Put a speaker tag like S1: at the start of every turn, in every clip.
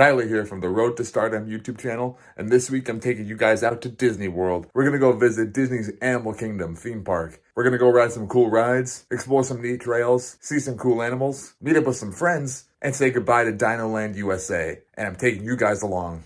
S1: Tyler here from the Road to Stardom YouTube channel, and this week I'm taking you guys out to Disney World. We're gonna go visit Disney's Animal Kingdom theme park. We're gonna go ride some cool rides, explore some neat trails, see some cool animals, meet up with some friends, and say goodbye to Dinoland USA. And I'm taking you guys along.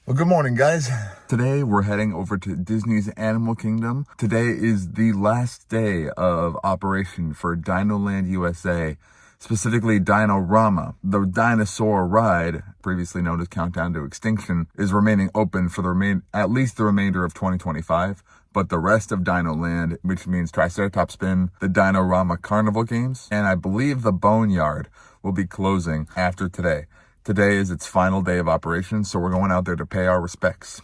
S1: Well, good morning, guys. Today we're heading over to Disney's Animal Kingdom. Today is the last day of operation for Dinoland USA, specifically Dino-Rama. The dinosaur ride, previously known as Countdown to Extinction, is remaining open for at least the remainder of 2025. But the rest of Dinoland, which means Triceratop Spin, the Dino-Rama Carnival games, and I believe the Boneyard, will be closing after today. Today is its final day of operation, so we're going out there to pay our respects.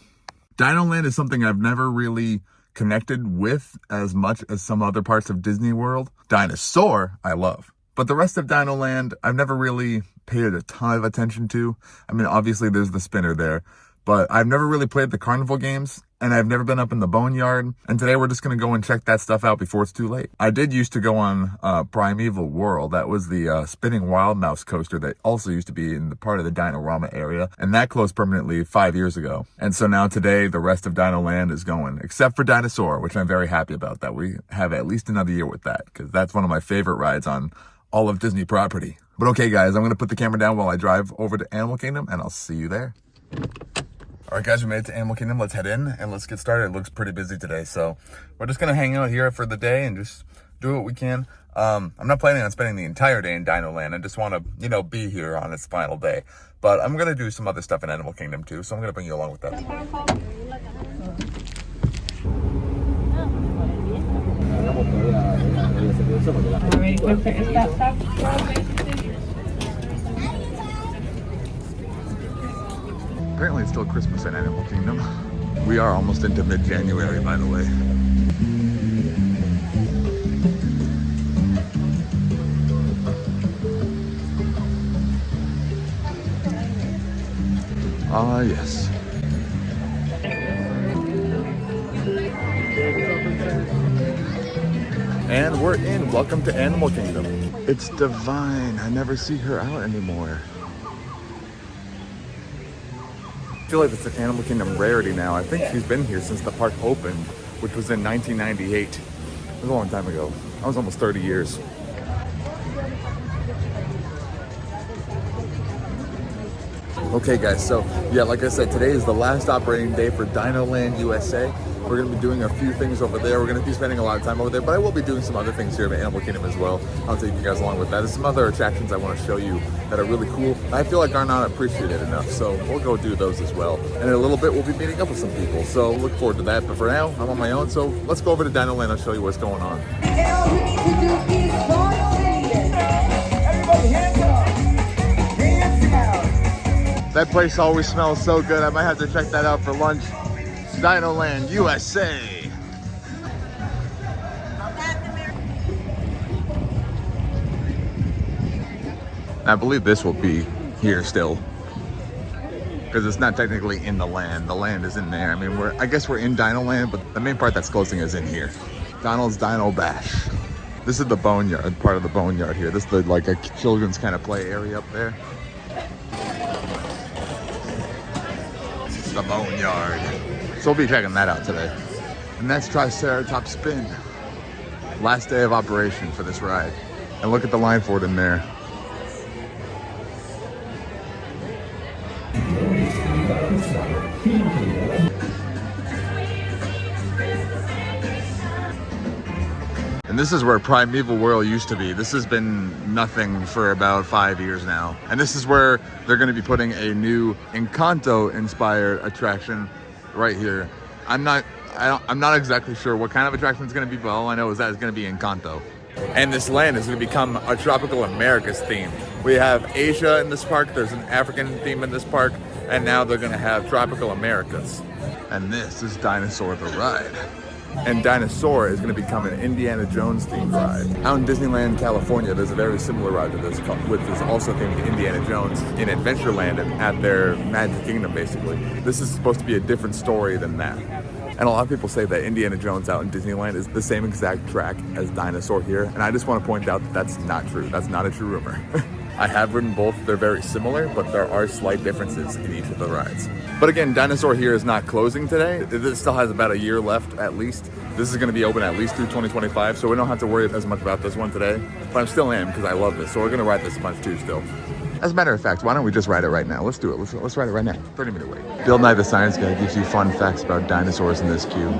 S1: Dinoland is something I've never really connected with as much as some other parts of Disney World. Dinosaur, I love. But the rest of Dinoland, I've never really paid a ton of attention to. I mean, obviously there's the spinner there, but I've never really played the carnival games, and I've never been up in the Boneyard. And today we're just going to go and check that stuff out before it's too late. I did used to go on Primeval Whirl. That was the spinning wild mouse coaster that also used to be in the part of the Dino-Rama area. And that closed permanently 5 years ago. And so now today, the rest of Dinoland is going, except for Dinosaur, which I'm very happy about that we have at least another year with that, because that's one of my favorite rides on all of Disney property. But okay, guys, I'm going to put the camera down while I drive over to Animal Kingdom, and I'll see you there. All right, guys, we made it to Animal Kingdom. Let's head in and let's get started. It looks pretty busy today, so we're just going to hang out here for the day and just do what we can. I'm not planning on spending the entire day in Dinoland. I just want to, be here on its final day. But I'm going to do some other stuff in Animal Kingdom, too, so I'm going to bring you along with that. Apparently it's still Christmas in Animal Kingdom. We are almost into mid-January, by the way. Ah, yes. And we're in. Welcome to Animal Kingdom. It's Divine. I never see her out anymore. I feel like it's an Animal Kingdom rarity now. I think she's been here since the park opened, which was in 1998. It was a long time ago. That was almost 30 years. Okay, guys, so yeah, like I said, today is the last operating day for Dinoland USA. We're going to be doing a few things over there. We're going to be spending a lot of time over there, but I will be doing some other things here at Animal Kingdom as well. I'll take you guys along with that. There's some other attractions I want to show you that are really cool. I feel like are not appreciated enough, so we'll go do those as well. And in a little bit, we'll be meeting up with some people, so look forward to that. But for now, I'm on my own, so let's go over to Dinoland. I'll show you what's going on.
S2: All you need to do is everybody hands up. Hands down.
S1: That place always smells so good. I might have to check that out for lunch. Dinoland USA. I believe this will be here still. because it's not technically in the land. The land is in there. I mean, I guess we're in Dinoland, but the main part that's closing is in here. Donald's Dino Bash. This is the boneyard, part of the boneyard here. This is like a children's kind of play area up there. This is the boneyard. So we'll be checking that out today. And that's Triceratop Spin. Last day of operation for this ride. And look at the line for it in there. And this is where Primeval World used to be. This has been nothing for about 5 years now. And this is where they're gonna be putting a new Encanto-inspired attraction right here. I'm not exactly sure what kind of attraction it's gonna be, but all I know is that it's gonna be Encanto. And this land is gonna become a Tropical Americas theme. We have Asia in this park, there's an African theme in this park, and now they're gonna have Tropical Americas. And this is Dinosaur the Ride. And Dinosaur is gonna become an Indiana Jones themed ride. Out in Disneyland, California, there's a very similar ride to this, which is also themed Indiana Jones in Adventureland and at their Magic Kingdom, basically. This is supposed to be a different story than that. And a lot of people say that Indiana Jones out in Disneyland is the same exact track as Dinosaur here. And I just want to point out that that's not true. That's not a true rumor. I have ridden both. They're very similar, but there are slight differences in each of the rides. But again, Dinosaur here is not closing today. It still has about a year left at least. This is going to be open at least through 2025, so we don't have to worry as much about this one today. But I'm still in because I love this, so we're going to ride this a bunch too still. As a matter of fact, why don't we just ride it right now? Let's do it. Let's ride it right now. 30-minute wait. Bill Nye the Science Guy gives you fun facts about dinosaurs in this queue.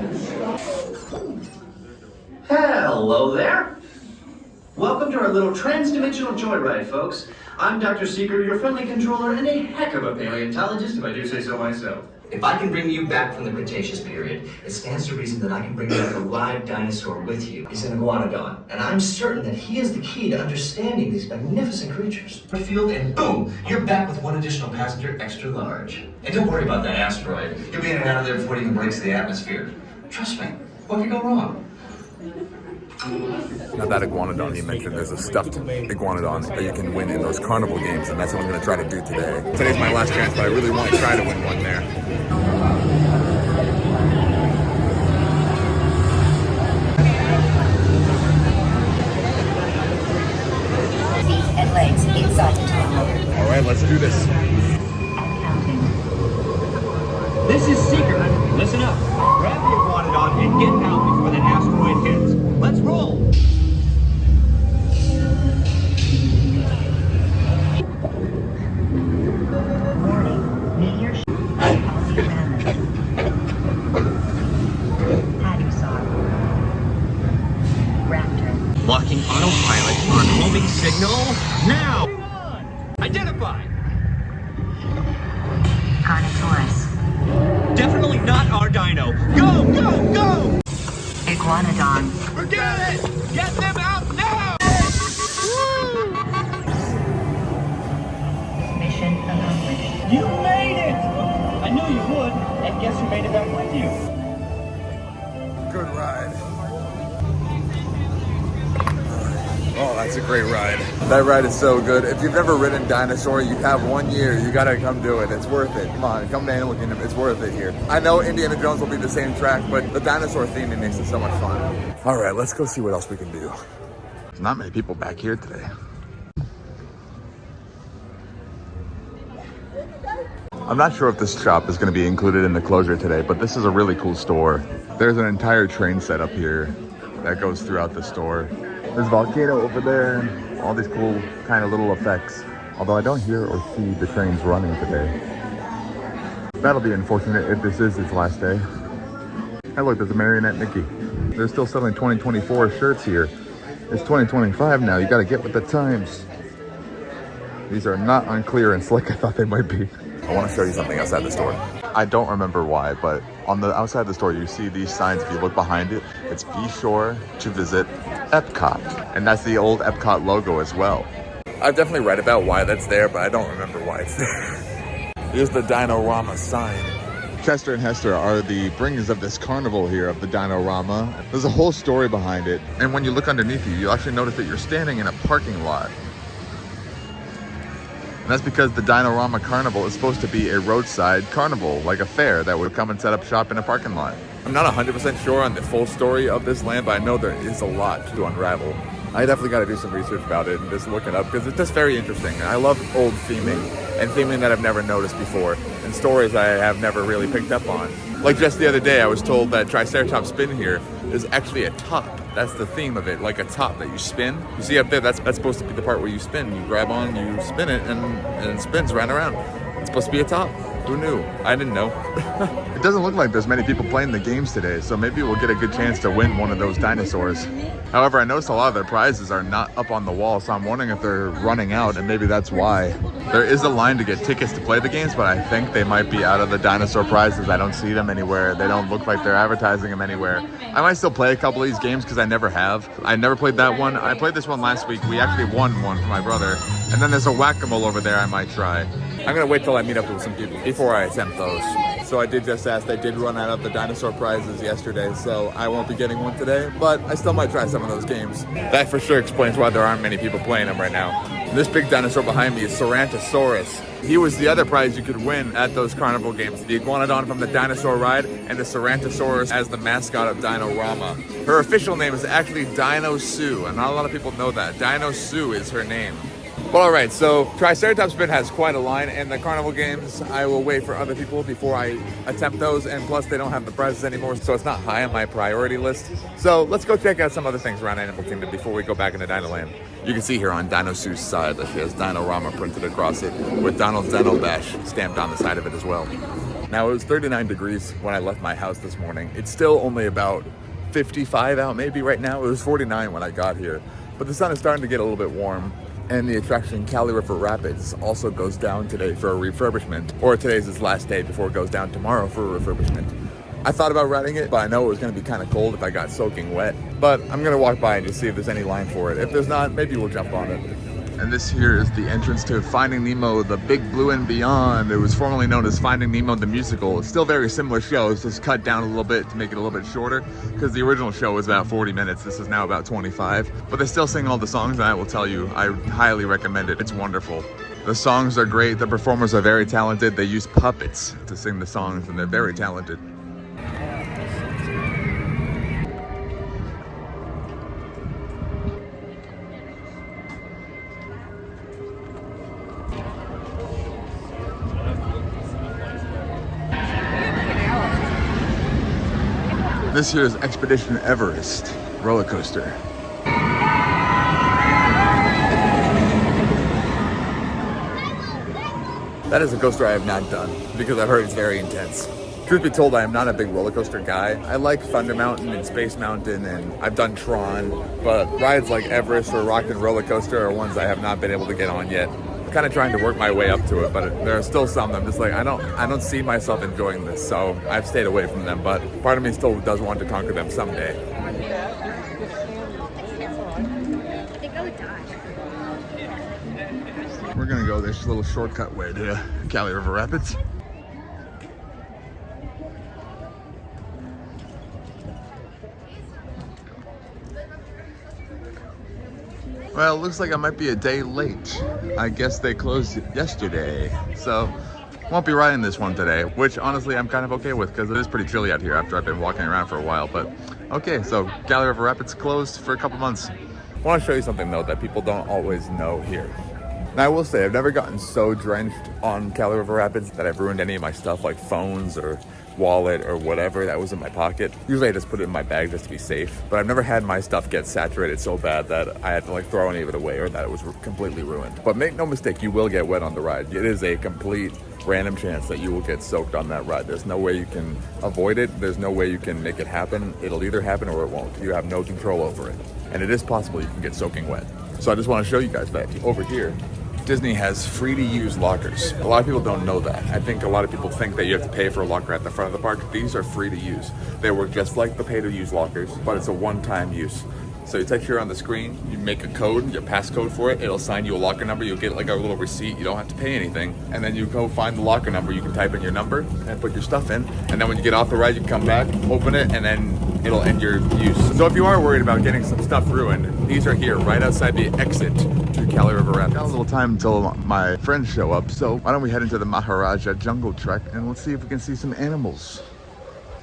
S3: Hello there. Welcome to our little trans-dimensional joyride, folks. I'm Dr. Seeker, your friendly controller, and a heck of a paleontologist, if I do say so myself. If I can bring you back from the Cretaceous period, it stands to reason that I can bring back a live dinosaur with you. He's an iguanodon, and I'm certain that he is the key to understanding these magnificent creatures. Field, and boom, you're back with one additional passenger extra large. And don't worry about that asteroid. You'll be in and out of there before it even breaks the atmosphere. Trust me, what could go wrong?
S1: Now that iguanodon you mentioned, there's a stuffed iguanodon that you can win in those carnival games, and that's what I'm going to try to do today. Today's my last chance, but I really want to try to win one there.
S4: Feet and legs inside the tunnel.
S1: All right, let's do this.
S5: This is Seeker. Listen up. Grab the iguanodon and get out before that asteroid hits. Let's roll.
S4: Warning. Meteor shower. Policy damage. Hadrosaur. Raptor.
S5: Locking autopilot on homing signal now. Identify.
S4: Carnotaurus.
S5: Definitely not our dino. Go, go, go!
S4: Iguanodon.
S5: Forget it! Get them out now!
S4: Mission accomplished.
S5: You made it! I knew you would, and guess who made it back with you?
S1: Good ride. Oh, that's a great ride. That ride is so good. If you've never ridden Dinosaur, you have 1 year. You gotta come do it. It's worth it. Come on, come to Animal Kingdom. It's worth it here. I know Indiana Jones will be the same track, but the dinosaur theming makes it so much fun. All right, let's go see what else we can do. There's not many people back here today. I'm not sure if this shop is gonna be included in the closure today, but this is a really cool store. There's an entire train set up here that goes throughout the store. There's a volcano over there, and all these cool kind of little effects. Although I don't hear or see the trains running today. That'll be unfortunate if this is its last day. Hey look, there's a marionette Mickey. They're still selling 2024 shirts here. It's 2025 now, you gotta get with the times. These are not on clearance like I thought they might be. I wanna show you something outside the store. I don't remember why, but on the outside of the store, you see these signs. If you look behind it, it's be sure to visit Epcot. And that's the old Epcot logo as well. I've definitely read about why that's there, but I don't remember why it's there. Here's the Dino-Rama sign. Chester and Hester are the bringers of this carnival here of the Dino-Rama. There's a whole story behind it. And when you look underneath you, you'll actually notice that you're standing in a parking lot. And that's because the Dino-Rama Carnival is supposed to be a roadside carnival, like a fair that would come and set up shop in a parking lot. I'm not 100% sure on the full story of this land, but I know there is a lot to unravel. I definitely got to do some research about it and just look it up because it's just very interesting. I love old theming and theming that I've never noticed before and stories I have never really picked up on. Like just the other day, I was told that Triceratop spin here is actually a top. That's the theme of it, like a top that you spin. You see up there, that's supposed to be the part where you spin. You grab on, you spin it, and it spins right around. It's supposed to be a top. Who knew? I didn't know. It doesn't look like there's many people playing the games today, so maybe we'll get a good chance to win one of those dinosaurs. However, I noticed a lot of their prizes are not up on the wall, so I'm wondering if they're running out, and maybe that's why. There is a line to get tickets to play the games, but I think they might be out of the dinosaur prizes. I don't see them anywhere. They don't look like they're advertising them anywhere. I might still play a couple of these games because I never have. I never played that one. I played this one last week. We actually won one for my brother. And then there's a whack-a-mole over there I might try. I'm gonna wait till I meet up with some people before I attempt those. So I did just ask, they did run out of the dinosaur prizes yesterday, so I won't be getting one today, but I still might try some of those games. That for sure explains why there aren't many people playing them right now. And this big dinosaur behind me is Ceratosaurus. He was the other prize you could win at those carnival games. The iguanodon from the dinosaur ride and the Ceratosaurus as the mascot of Dino-Rama. Her official name is actually Dino-Sue, and not a lot of people know that. Dino-Sue is her name. Well, all right, so Triceratop Spin has quite a line, and the carnival games, I will wait for other people before I attempt those, and plus they don't have the prizes anymore, so it's not high on my priority list. So let's go check out some other things around Animal Kingdom before we go back into Dinoland. You can see here on Dino-Sue's side that she has Dino-Rama printed across it, with Donald's Dental Dash stamped on the side of it as well. Now, it was 39 degrees when I left my house this morning. It's still only about 55 out maybe right now. It was 49 when I got here, but the sun is starting to get a little bit warm. And the attraction Cali River Rapids also goes down today for a refurbishment, or today's its last day before it goes down tomorrow for a refurbishment. I thought about riding it, but I know it was going to be kind of cold if I got soaking wet. But I'm going to walk by and just see if there's any line for it. If there's not, maybe we'll jump on it. And this here is the entrance to Finding Nemo, the Big Blue and Beyond. It was formerly known as Finding Nemo the Musical. It's still a very similar show. It's just cut down a little bit to make it a little bit shorter because the original show was about 40 minutes. This is now about 25. But they still sing all the songs, and I will tell you, I highly recommend it. It's wonderful. The songs are great. The performers are very talented. They use puppets to sing the songs, and they're very talented. This here is Expedition Everest roller coaster. That is a coaster I have not done because I've heard it's very intense. Truth be told, I am not a big roller coaster guy. I like Thunder Mountain and Space Mountain, and I've done Tron, but rides like Everest or Rock and Roller Coaster are ones I have not been able to get on yet. I'm kind of trying to work my way up to it, but there are still some that I'm just like, I don't see myself enjoying this, so I've stayed away from them, but part of me still does want to conquer them someday. We're gonna go this little shortcut way to Cali River Rapids. Well, it looks like I might be a day late. I guess they closed yesterday, so won't be riding this one today, which honestly I'm kind of okay with because it is pretty chilly out here after I've been walking around for a while. But okay, so Cali River Rapids closed for a couple months. I want to show you something though that people don't always know here. Now I will say I've never gotten so drenched on Cali River Rapids that I've ruined any of my stuff like phones or wallet or whatever that was in my pocket. Usually I just put it in my bag just to be safe, but I've never had my stuff get saturated so bad that I had to like throw any of it away or that it was completely ruined. But make no mistake, you will get wet on the ride. It is a complete random chance that you will get soaked on that ride. There's no way you can avoid it. There's no way you can make it happen. It'll either happen or it won't. You have no control over it. And it is possible you can get soaking wet. So I just want to show you guys that over here. Disney has free to use lockers. A lot of people don't know that. I think a lot of people think that you have to pay for a locker at the front of the park. These are free to use. They work just like the pay to use lockers, but it's a one-time use. So you touch here on the screen, you make a code, your passcode for it, it'll assign you a locker number, you'll get like a little receipt, you don't have to pay anything. And then you go find the locker number, you can type in your number and put your stuff in. And then when you get off the ride, you come back, open it, and then it'll end your use. So if you are worried about getting some stuff ruined, these are here right outside the exit to Cali River Rapids. Got a little time until my friends show up, so why don't we head into the Maharaja Jungle Trek and let's see if we can see some animals.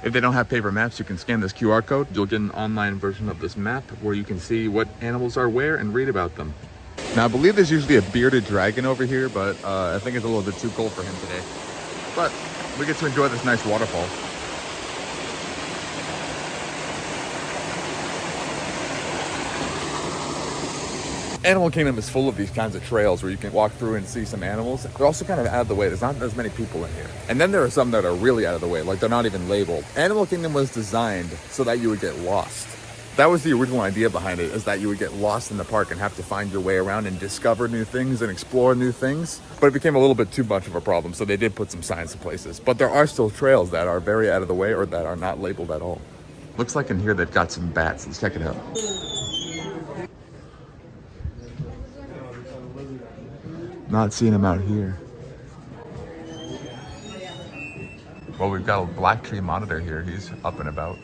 S1: If they don't have paper maps, you can scan this QR code. You'll get an online version of this map where you can see what animals are where and read about them. Now, I believe there's usually a bearded dragon over here, but I think it's a little bit too cold for him today. But we get to enjoy this nice waterfall. Animal Kingdom is full of these kinds of trails where you can walk through and see some animals. They're also kind of out of the way. There's not as many people in here. And then there are some that are really out of the way, like they're not even labeled. Animal Kingdom was designed so that you would get lost. That was the original idea behind it, is that you would get lost in the park and have to find your way around and discover new things and explore new things. But it became a little bit too much of a problem, so they did put some signs in places. But there are still trails that are very out of the way or that are not labeled at all. Looks like in here they've got some bats. Let's check it out. Not seeing them out here. Well, we've got a black tree monitor here. He's up and about.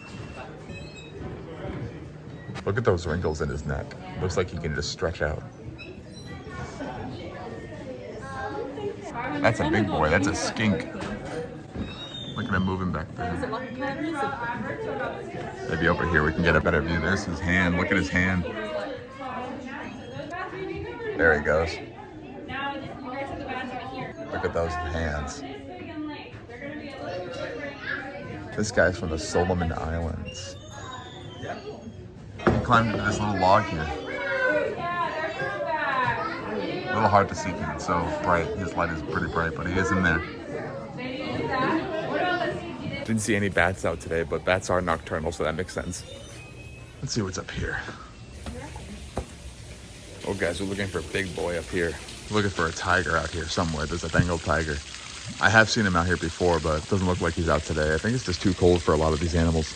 S1: Look at those wrinkles in his neck. Looks like he can just stretch out. That's a big boy. That's a skink. Look at him moving back there. Maybe over here we can get a better view. There's his hand. Look at his hand. There he goes. Look at those hands. This guy's from the Solomon Islands. He climbed into this little log here. A little hard to see because it's so bright. His light is pretty bright, but he is in there. Didn't see any bats out today, but bats are nocturnal, so that makes sense. Let's see what's up here. Oh, guys, we're looking for a big boy up here. Looking for a tiger out here somewhere. There's a Bengal tiger. I have seen him out here before, but it doesn't look like he's out today. I think it's just too cold for a lot of these animals.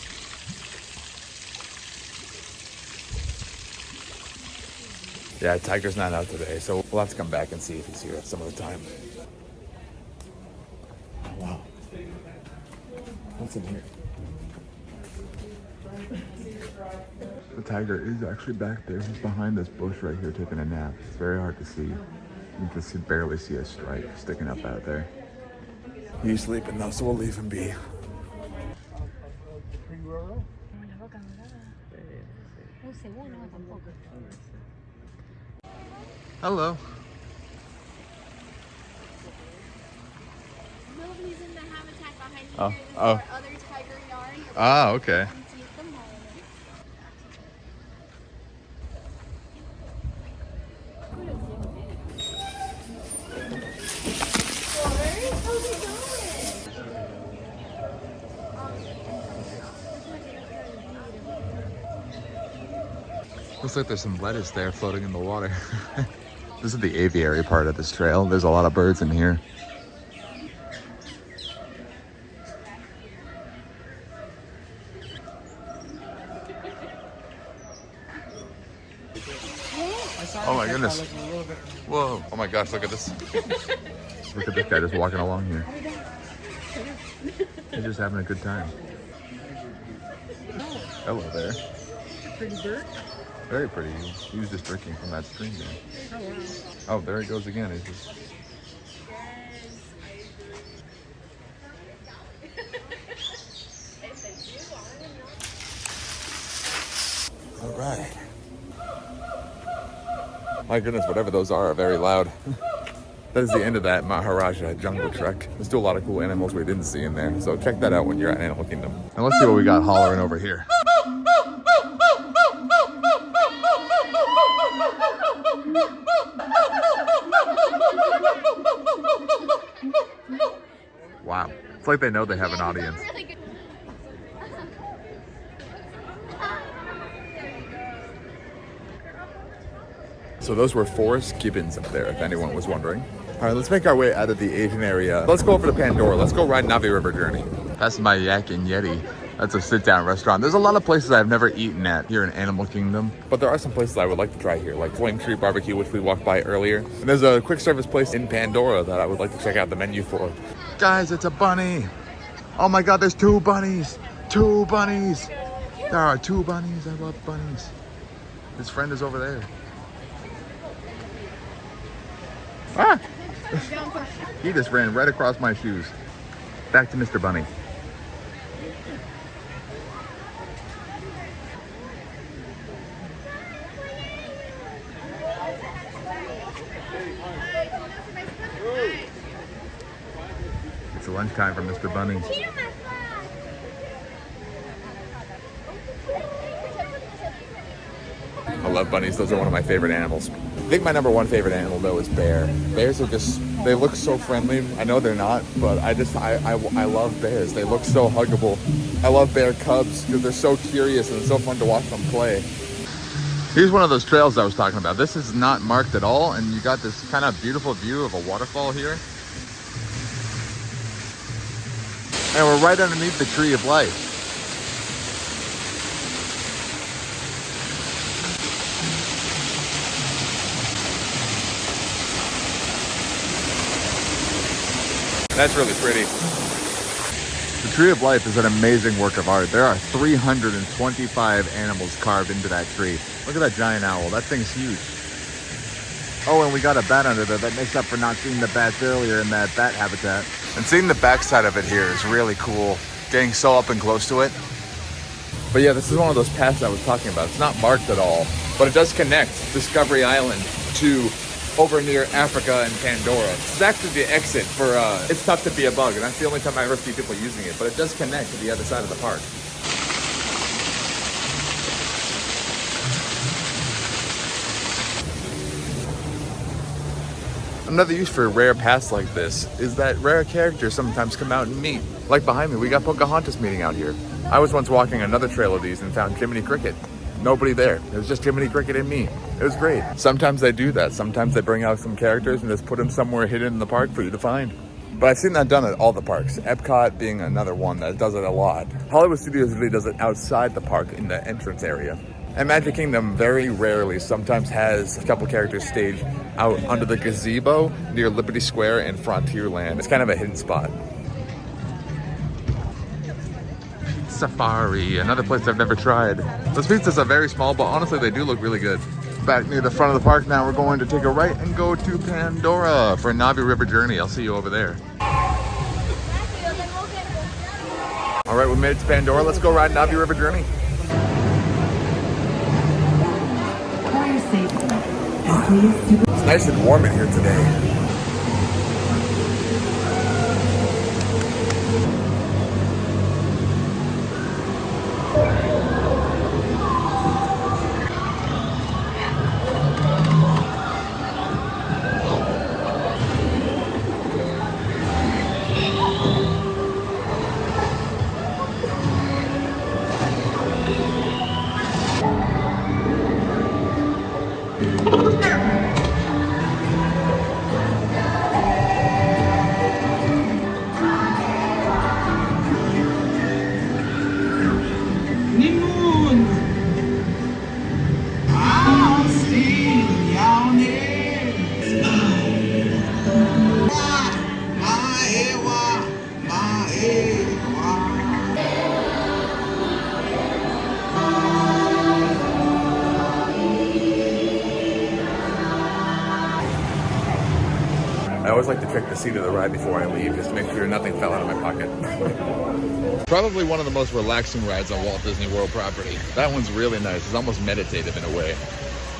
S1: Yeah, tiger's not out today, so we'll have to come back and see if he's here some of the time. Oh, wow. What's in here? The tiger is actually back there. He's behind this bush right here taking a nap. It's very hard to see. You can barely see a stripe sticking up out there. He's sleeping though, so we'll leave him be. Hello.
S6: Nobody's in the habitat behind me.
S1: Oh,
S6: There's
S1: oh.
S6: more other tiger yarn.
S1: Ah, okay.
S6: Come see them all. How's it going?
S1: Looks like there's some lettuce there floating in the water. This is the aviary part of this trail. There's a lot of birds in here. Oh my goodness. Whoa. Oh my gosh, look at this. Look at this guy just walking along here. He's just having a good time. Hello there.
S7: Pretty bird.
S1: Very pretty. He was just drinking from that stream there.
S7: Oh, wow.
S1: Oh, there he goes again. He's just... All right. My goodness, whatever those are very loud. That is the end of that Maharaja Jungle Trek. There's still a lot of cool animals we didn't see in there, so check that out when you're at Animal Kingdom. And let's see what we got hollering over here. Wow, it's like they know they have an audience.
S6: Really good.
S1: So those were forest gibbons up there, if anyone was wondering. All right, let's make our way out of the Asian area. Let's go over to Pandora. Let's go ride Navi River Journey. That's my Yak and Yeti. That's a sit-down restaurant. There's a lot of places I've never eaten at here in Animal Kingdom, but there are some places I would like to try here, like Flame Tree Barbecue, which we walked by earlier. And there's a quick service place in Pandora that I would like to check out the menu for. Guys, it's a bunny. Oh my God, there's two bunnies. Two bunnies. There are 2 bunnies. I love bunnies. His friend is over there. Ah! He just ran right across my shoes. Back to Mr. Bunny. It's lunchtime for Mr. Bunny. I love bunnies. Those are one of my favorite animals. I think my number 1 favorite animal though is bear. Bears are just, they look so friendly. I know they're not, but I love bears. They look so huggable. I love bear cubs because they're so curious and it's so fun to watch them play. Here's one of those trails I was talking about. This is not marked at all, and you got this kind of beautiful view of a waterfall here. And we're right underneath the Tree of Life. That's really pretty. The Tree of Life is an amazing work of art. There are 325 animals carved into that tree. Look at that giant owl. That thing's huge. Oh, and we got a bat under there. That makes up for not seeing the bats earlier in that bat habitat. And seeing the backside of it here is really cool. Getting so up and close to it. But yeah, this is one of those paths I was talking about. It's not marked at all, but it does connect Discovery Island to over near Africa and Pandora. It's actually the exit for, it's tough to be a bug, and that's the only time I ever see people using it, but it does connect to the other side of the park. Another use for rare paths like this is that rare characters sometimes come out and meet. Like behind me, we got Pocahontas meeting out here. I was once walking another trail of these and found Jiminy Cricket. Nobody there. It was just Jiminy Cricket and me. It was great. Sometimes they do that. Sometimes they bring out some characters and just put them somewhere hidden in the park for you to find. But I've seen that done at all the parks. Epcot being another one that does it a lot. Hollywood Studios really does it outside the park in the entrance area. And Magic Kingdom very rarely sometimes has a couple characters staged out under the gazebo near Liberty Square and Frontierland. It's kind of a hidden spot. Safari, another place I've never tried. Those pizzas are very small, but honestly they do look really good. Back near the front of the park now, we're going to take a right and go to Pandora for a Navi River journey. I'll see you over there. All right, we made it to Pandora. Let's go ride Navi River journey. It's nice and warm in here today. I always like to check the seat of the ride before I leave, just to make sure nothing fell out of my pocket. Probably one of the most relaxing rides on Walt Disney World property. That one's really nice. It's almost meditative in a way.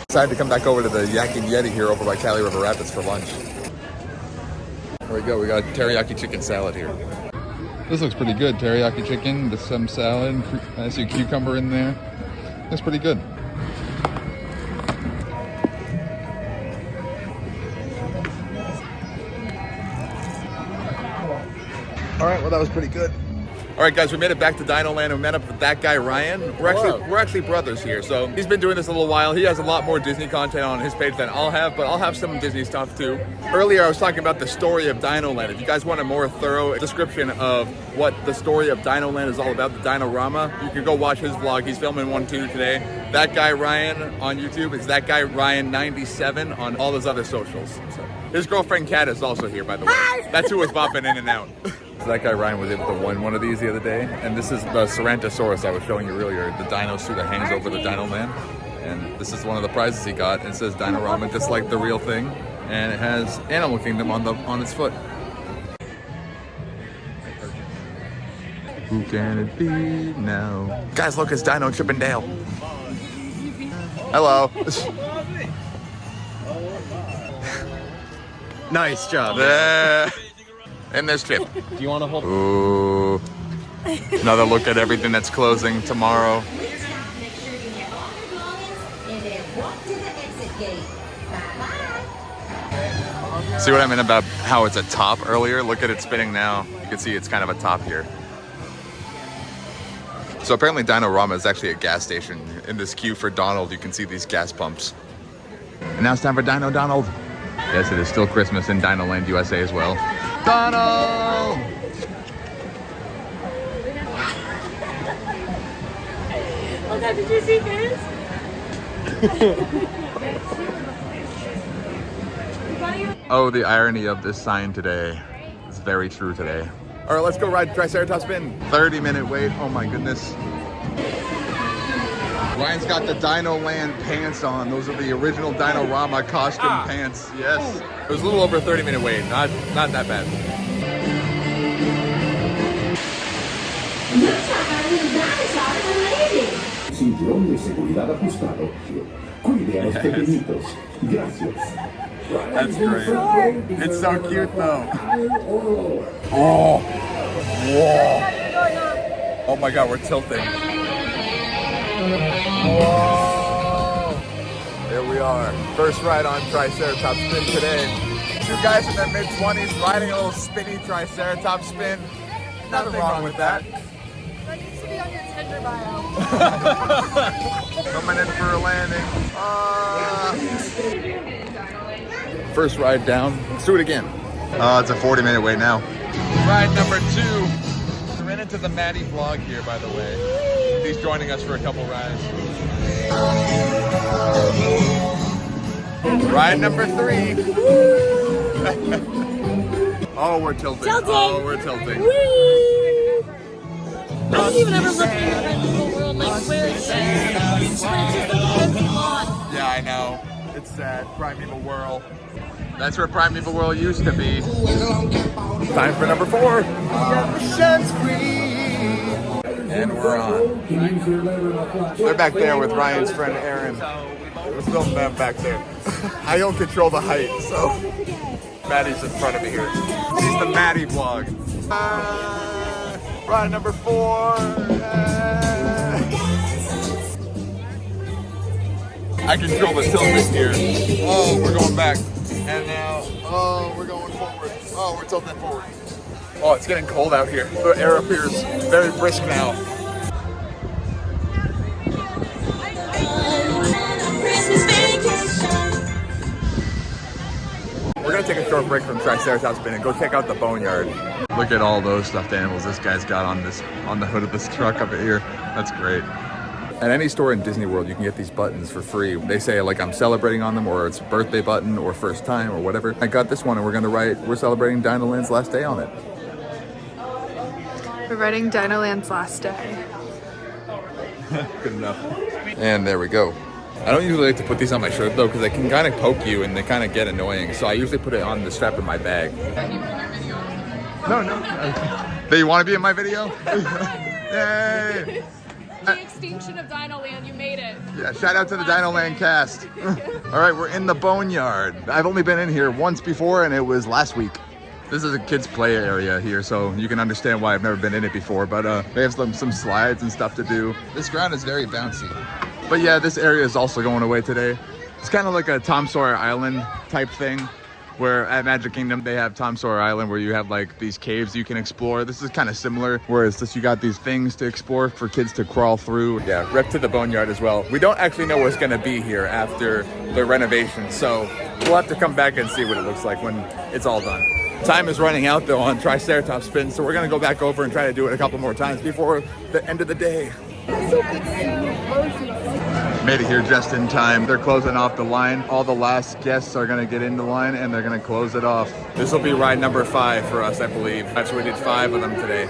S1: Decided to come back over to the Yak and Yeti here over by Cali River Rapids for lunch. There we go. We got teriyaki chicken salad here. This looks pretty good. Teriyaki chicken with some salad. I see a cucumber in there. That's pretty good. All right, well, that was pretty good. All right, guys, we made it back to Dinoland. We met up with that guy, Ryan. We're actually brothers here. So he's been doing this a little while. He has a lot more Disney content on his page than I'll have, but I'll have some Disney stuff too. Earlier, I was talking about the story of Dinoland. If you guys want a more thorough description of what the story of Dinoland is all about, the Dino-Rama, you can go watch his vlog. He's filming one too today. That guy, Ryan, on YouTube. It's that guy, Ryan97 on all his other socials. So his girlfriend, Kat, is also here, by the way. That's who was bopping in and out. So that guy Ryan was able to win one of these the other day. And this is the Ceratosaurus I was showing you earlier, the dino suit that hangs over the Dinoland. And this is one of the prizes he got. It says Dino-Rama, just like the real thing. And it has Animal Kingdom on its foot. Who can it be now? Guys, look, it's Dino Chippendale. Hello.
S7: Nice job.
S1: And there's Chip.
S7: Do you want to hold?
S1: Ooh. Another look at everything that's closing tomorrow.
S4: Make sure you get all your belongings and then walk to the exit gate. Bye-bye.
S1: See what I meant about how it's a top earlier? Look at it spinning now. You can see it's kind of a top here. So apparently Dino-Rama is actually a gas station. In this queue for Donald, you can see these gas pumps. And now it's time for Dino Donald. Yes, it is still Christmas in Dinoland U.S.A. as well. Donald!
S6: Oh God, did you see this?
S1: Oh, the irony of this sign today is very true today. All right, let's go ride Triceratop spin. 30-minute wait, oh my goodness. Ryan's got the Dinoland pants on. Those are the original Dino-Rama costume pants. Yes. It was a little over a 30-minute wait, not that bad.
S8: Cinturón de seguridad ajustado. Cuide a los pequeñitos. Gracias.
S1: That's great. It's so cute though. Oh. Whoa. Oh my God, we're tilting. Whoa. Here we are. First ride on Triceratop spin today. Two guys in their mid-20s riding a little spinny Triceratop spin. Nothing wrong with that.
S6: That needs to be on your Tinder bio.
S1: Coming in for a landing. First ride down. Let's do it again. It's a 40-minute wait now. Ride number 2. We ran into the Maddie vlog here, by the way. He's joining us for a couple rides. Ride number 3. Oh, we're tilting. Oh, we're tilting.
S6: I don't even ever look at the Primeval World, like where it's just like an empty lot.
S1: Yeah, I know. It's sad. Primeval Whirl. That's where Primeval Whirl used to be. Time for number 4. And we're on. They're back there with Ryan's friend Aaron. We're filming them back there. I don't control the height, so Maddie's in front of me here. She's the Maddie vlog. Ride number 4. I control the tilting here. Oh, we're going back. And now, oh, we're going forward. Oh, we're tilting forward. Oh, it's getting cold out here. The air up here is very brisk now. We're gonna take a short break from Triceratop spin and go check out the boneyard. Look at all those stuffed animals this guy's got on the hood of this truck up here. That's great. At any store in Disney World, you can get these buttons for free. They say like I'm celebrating on them, or it's a birthday button, or first time, or whatever. I got this one, and we're gonna write, we're celebrating Dinoland's last day on it.
S9: We're writing Dinoland's last day.
S1: Good enough. And there we go. I don't usually like to put these on my shirt though, because they can kind of poke you and they kind of get annoying. So I usually put it on the strap of my bag. No. Do you want to be in my video? Yay!
S6: The extinction of Dinoland, you made it.
S1: Yeah, shout out to the Dinoland cast. All right, we're in the boneyard. I've only been in here once before, and it was last week. This is a kids' play area here, so you can understand why I've never been in it before. But they have some slides and stuff to do. This ground is very bouncy. But yeah, this area is also going away today. It's kind of like a Tom Sawyer Island type thing, where at Magic Kingdom they have Tom Sawyer Island where you have like these caves you can explore. This is kind of similar, whereas you got these things to explore for kids to crawl through. Yeah, rep to the boneyard as well. We don't actually know what's gonna be here after the renovation, so we'll have to come back and see what it looks like when it's all done. Time is running out though on Triceratop spin, so we're gonna go back over and try to do it a couple more times before the end of the day. Made it here just in time. They're closing off the line. All the last guests are gonna get in the line and they're gonna close it off. This will be ride number 5 for us, I believe. So we did 5 of them today.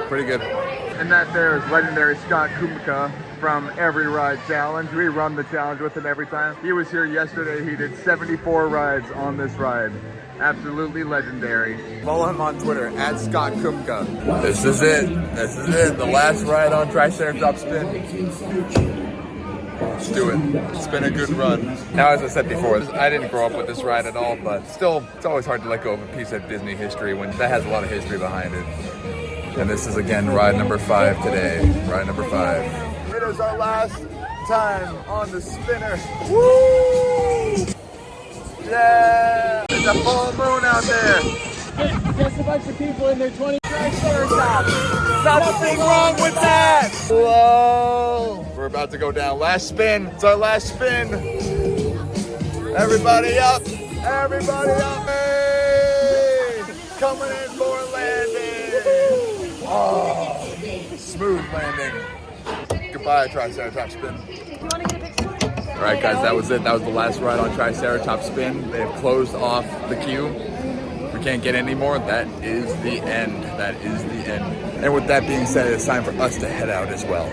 S1: Pretty good. And that there is legendary Scott Kumka from Every Ride Challenge. We run the challenge with him every time. He was here yesterday. He did 74 rides on this ride. Absolutely legendary. Follow him on Twitter, @Scott Kumka. This is it. This is it. The last ride on Triceratop Spin. Let's do it. It's been a good run. Now, as I said before, I didn't grow up with this ride at all, but still, it's always hard to let go of a piece of Disney history when that has a lot of history behind it. And this is, again, ride number 5 today. Ride number 5. It is our last time on the spinner. Woo! Yeah! There's a full moon out there.
S5: Just a bunch of people in their 20
S1: Triceratops. Nothing wrong with that. Whoa! We're about to go down. Last spin. It's our last spin. Everybody up. Everybody up. Hey! Coming in for a landing. Oh, smooth landing. Goodbye, Triceratops Spin. All right, guys, that was it. That was the last ride on Triceratops Spin. They have closed off the queue. We can't get any more. That is the end. That is the end. And with that being said, it's time for us to head out as well.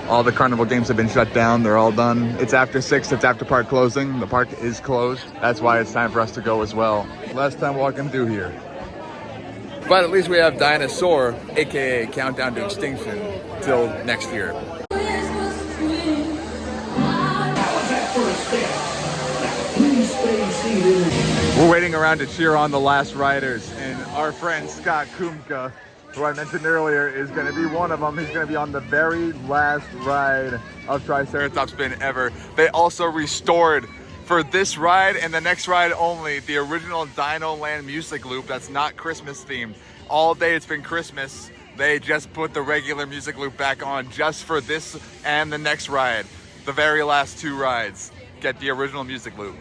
S1: All the carnival games have been shut down. They're all done. It's after 6. It's after park closing. The park is closed. That's why it's time for us to go as well. Last time walking through here. But at least we have Dinosaur, aka Countdown to Extinction, till next year. We're waiting around to cheer on the last riders, and our friend Scott Kumka, who I mentioned earlier, is going to be one of them. He's going to be on the very last ride of Triceratops Spin ever. They also restored, for this ride and the next ride only, the original Dinoland music loop that's not Christmas themed. All day it's been Christmas. They just put the regular music loop back on just for this and the next ride. The very last 2 rides get the original music loop.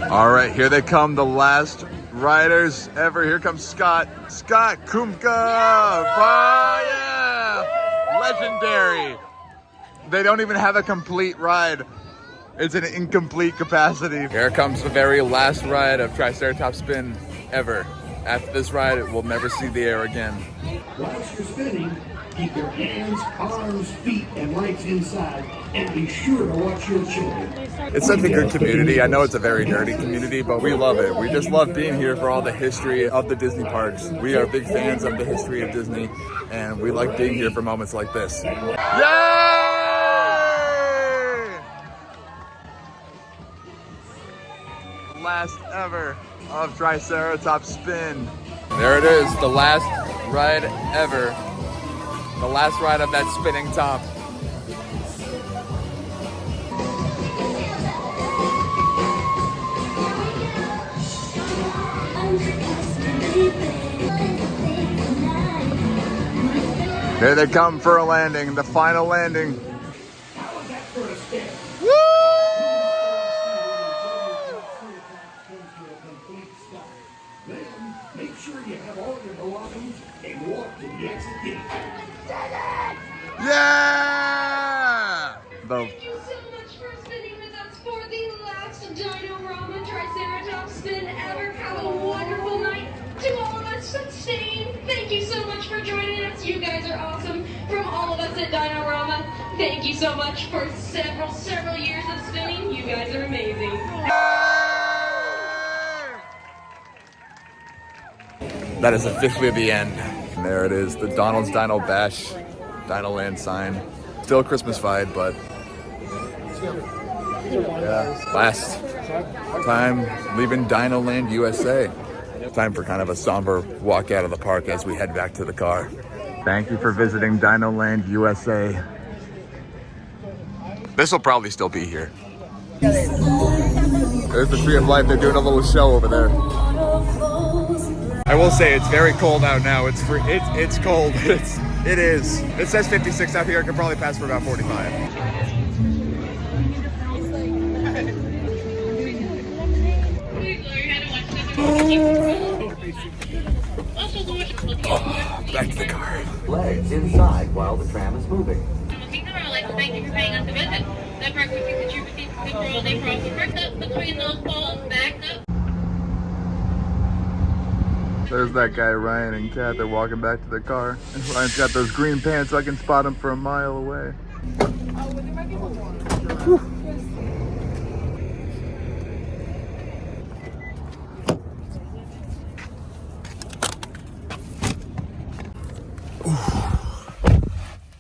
S1: All right, here they come, the last riders ever. Here comes Scott. Scott Kumka! Oh, yeah! Legendary. They don't even have a complete ride. It's an incomplete capacity. Here comes the very last ride of Triceratops Spin ever. After this ride, we'll never see the air again.
S8: Whilst you're spinning, keep your hands, arms, feet, and legs inside, and be sure to watch your children.
S1: It's such a good community. I know it's a very nerdy community, but we love it. We just love being here for all the history of the Disney parks. We are big fans of the history of Disney, and we like being here for moments like this. Yay! Last ever of Triceratops Spin. There it is, the last ride ever. The last ride of that spinning top. Here they come for a landing, the final landing.
S8: Make sure you have all your belongings and walk to the exit gate.
S1: Yeah!
S7: Thank you so much for spinning with us for the last Dino-Rama Triceratops Spin ever. Have a wonderful night. To all of us at staying, thank you so much for joining us. You guys are awesome. From all of us at Dino-Rama, thank you so much for several years of spinning. You guys are amazing.
S1: That is officially the end. And there it is, the Donald's Dino Bash Dinoland sign. Still Christmas-fied, but yeah. Last time leaving Dinoland U.S.A. Time for kind of a somber walk out of the park as we head back to the car. Thank you for visiting Dinoland U.S.A. This will probably still be here. There's the Tree of Life. They're doing a little show over there. I will say it's very cold out now. It's cold. It is. It says 56 out here. It could probably pass for about 45. Oh, back to the car.
S3: Legs inside while the tram is moving.
S7: Thank you for paying us a visit.
S6: That park would be the true control. They cross the park up between those poles, back up.
S1: There's that guy Ryan and Kat. They're walking back to their car. And Ryan's got those green pants, so I can spot him from a mile away.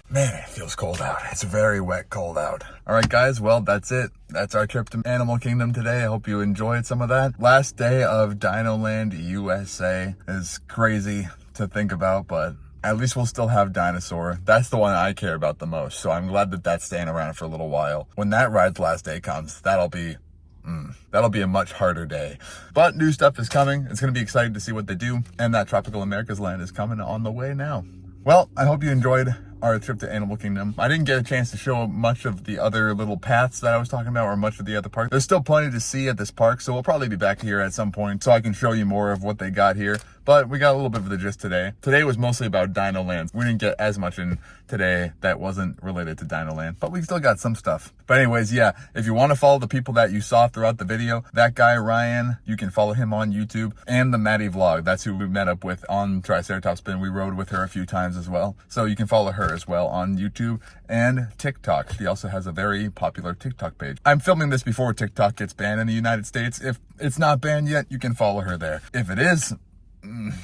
S1: Man, it feels cold out. It's very wet cold out. All right, guys. Well, that's it. That's our trip to Animal Kingdom today. I hope you enjoyed some of that. Last day of Dinoland USA is crazy to think about, but at least we'll still have Dinosaur. That's the one I care about the most. So I'm glad that that's staying around for a little while. When that ride's last day comes, that'll be a much harder day. But new stuff is coming. It's going to be exciting to see what they do. And that Tropical America's Land is coming on the way now. Well, I hope you enjoyed our trip to Animal Kingdom. I didn't get a chance to show much of the other little paths that I was talking about or much of the other parks. There's still plenty to see at this park, so we'll probably be back here at some point so I can show you more of what they got here. But we got a little bit of the gist today. Today was mostly about Dinoland. We didn't get as much in today that wasn't related to Dinoland, but we still got some stuff. But anyways, yeah, if you want to follow the people that you saw throughout the video, that guy Ryan, you can follow him on YouTube, and the Maddie vlog. That's who we met up with on Triceratop Spin. We rode with her a few times as well. So you can follow her as well on YouTube and TikTok. She also has a very popular TikTok page. I'm filming this before TikTok gets banned in the United States. If it's not banned yet, you can follow her there. If it is,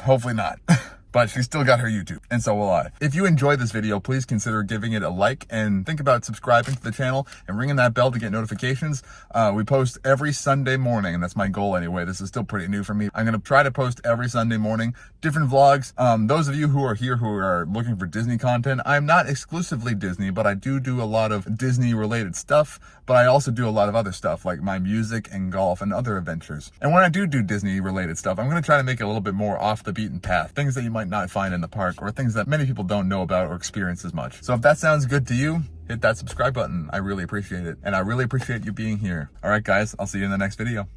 S1: hopefully not. But she's still got her YouTube, and so will I. If you enjoyed this video, please consider giving it a like and think about subscribing to the channel and ringing that bell to get notifications. We post every Sunday morning, and that's my goal anyway. This is still pretty new for me. I'm gonna try to post every Sunday morning, different vlogs. Those of you who are here who are looking for Disney content, I'm not exclusively Disney, but I do a lot of Disney related stuff, but I also do a lot of other stuff like my music and golf and other adventures. And when I do Disney related stuff, I'm gonna try to make it a little bit more off the beaten path, things that you might not find in the park or things that many people don't know about or experience as much. So if that sounds good to you, hit that subscribe button. I really appreciate it. And I really appreciate you being here. All right, guys, I'll see you in the next video.